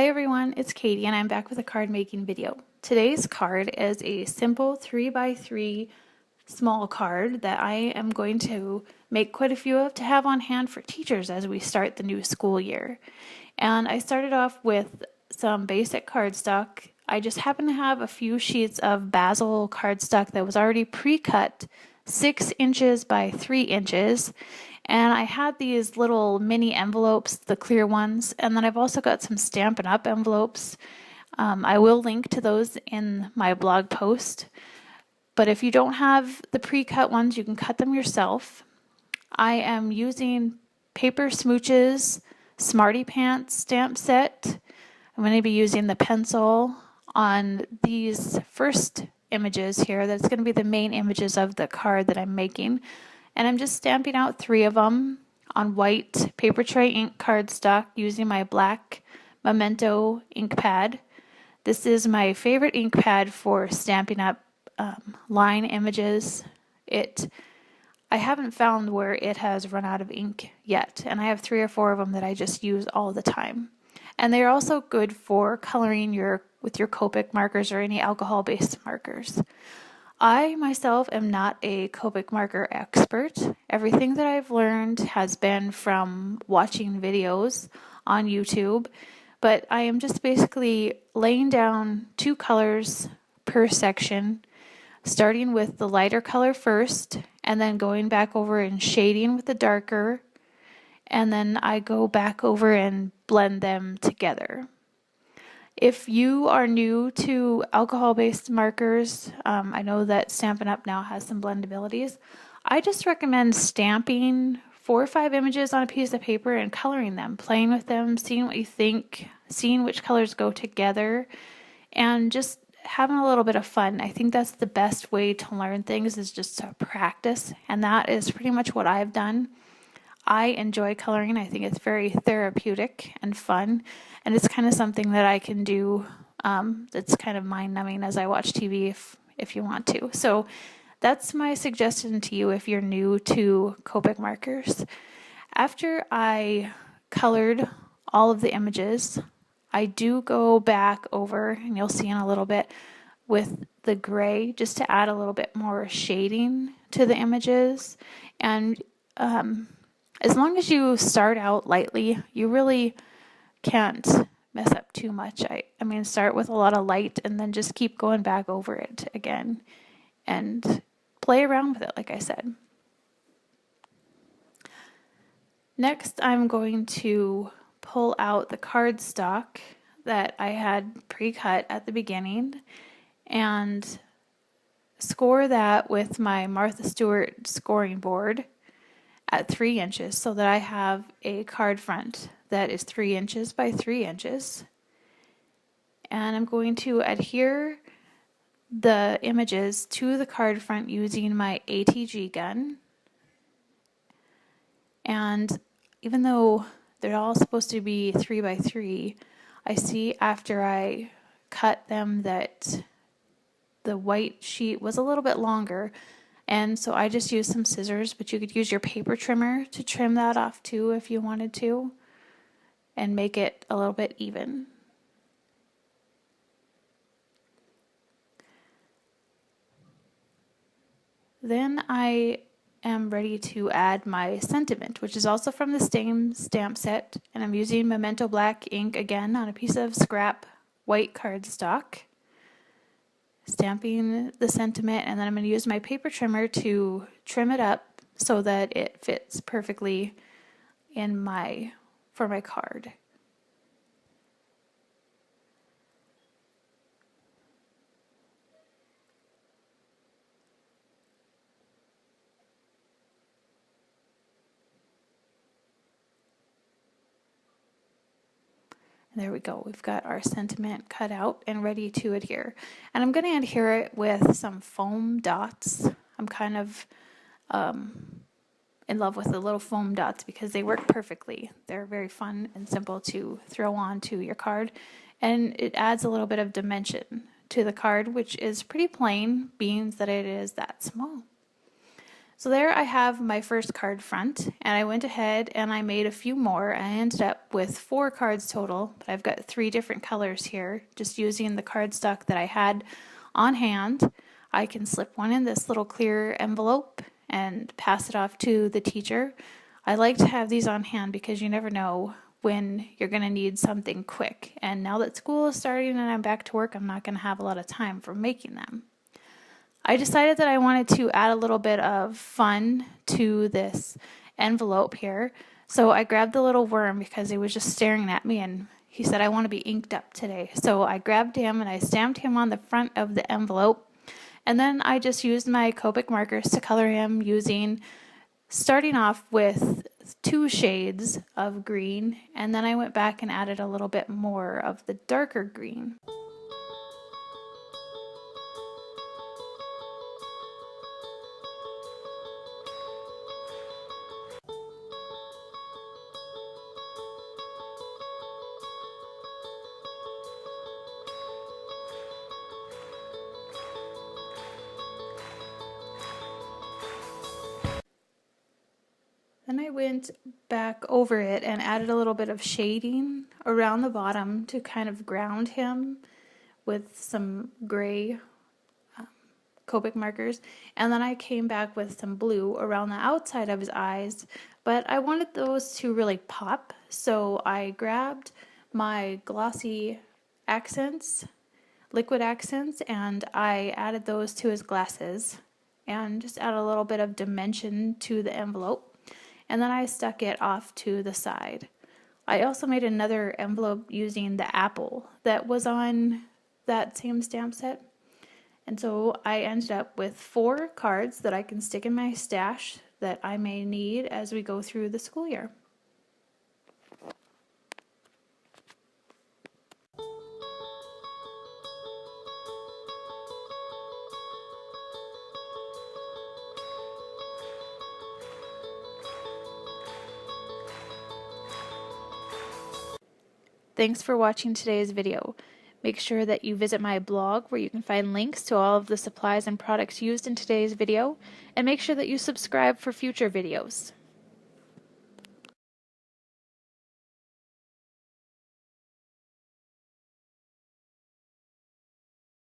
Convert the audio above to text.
Hi everyone, it's Katie and I'm back with a card making video. Today's card is a simple 3x3 small card that I am going to make quite a few of to have on hand for teachers as we start the new school year. And I started off with some basic cardstock. I just happen to have a few sheets of basil cardstock that was already pre-cut 6 inches by 3 inches. And I had these little mini envelopes, the clear ones, and then I've also got some Stampin' Up! Envelopes. I will link to those in my blog post. But if you don't have the pre-cut ones, you can cut them yourself. I am using Paper Smooches Smarty Pants stamp set. I'm going to be using the pencil on these first images here. That's going to be the main images of the card that I'm making. And I'm just stamping out 3 of them on white paper tray ink cardstock using my black Memento ink pad. This is my favorite ink pad for stamping up line images. I haven't found where it has run out of ink yet, and I have 3 or 4 of them that I just use all the time. And they're also good for coloring with your Copic markers or any alcohol-based markers. I myself am not a Copic marker expert. Everything that I've learned has been from watching videos on YouTube, but I am just basically laying down 2 colors per section, starting with the lighter color first, and then going back over and shading with the darker, and then I go back over and blend them together. If you are new to alcohol-based markers, I know that Stampin' Up! Now has some blendabilities. I just recommend stamping 4 or 5 images on a piece of paper and coloring them, playing with them, seeing what you think, seeing which colors go together, and just having a little bit of fun. I think that's the best way to learn things, is just to practice, and that is pretty much what I've done. I enjoy coloring. I think it's very therapeutic and fun, and it's kind of something that I can do that's kind of mind-numbing as I watch TV if you want to. So that's my suggestion to you if you're new to Copic markers. After I colored all of the images, I do go back over, and you'll see in a little bit, with the gray just to add a little bit more shading to the images. And as long as you start out lightly, you really can't mess up too much. I mean, start with a lot of light and then just keep going back over it again and play around with it, like I said. Next, I'm going to pull out the cardstock that I had pre-cut at the beginning and score that with my Martha Stewart scoring board at 3 inches, so that I have a card front that is 3 inches by 3 inches. And I'm going to adhere the images to the card front using my ATG gun. And even though they're all supposed to be 3 by 3, I see after I cut them that the white sheet was a little bit longer, and so I just used some scissors, but you could use your paper trimmer to trim that off too if you wanted to, and make it a little bit even. Then I am ready to add my sentiment, which is also from the same stamp set, and I'm using Memento Black ink again on a piece of scrap white cardstock, stamping the sentiment, and then I'm going to use my paper trimmer to trim it up so that it fits perfectly for my card. There we go. We've got our sentiment cut out and ready to adhere. And I'm going to adhere it with some foam dots. I'm kind of in love with the little foam dots because they work perfectly. They're very fun and simple to throw onto your card. And it adds a little bit of dimension to the card, which is pretty plain, being that it is that small. So there I have my first card front, and I went ahead and I made a few more. I ended up with 4 cards total, but I've got 3 different colors here, just using the cardstock that I had on hand. I can slip one in this little clear envelope and pass it off to the teacher. I like to have these on hand because you never know when you're going to need something quick. And now that school is starting and I'm back to work, I'm not going to have a lot of time for making them. I decided that I wanted to add a little bit of fun to this envelope here. So I grabbed the little worm because he was just staring at me and he said, I want to be inked up today. So I grabbed him and I stamped him on the front of the envelope. And then I just used my Copic markers to color him starting off with 2 shades of green. And then I went back and added a little bit more of the darker green. Then I went back over it and added a little bit of shading around the bottom to kind of ground him with some gray Copic markers. And then I came back with some blue around the outside of his eyes, but I wanted those to really pop. So I grabbed my glossy accents, liquid accents, and I added those to his glasses and just add a little bit of dimension to the envelope. And then I stuck it off to the side. I also made another envelope using the apple that was on that same stamp set. And so I ended up with 4 cards that I can stick in my stash that I may need as we go through the school year. Thanks for watching today's video. Make sure that you visit my blog where you can find links to all of the supplies and products used in today's video, and make sure that you subscribe for future videos.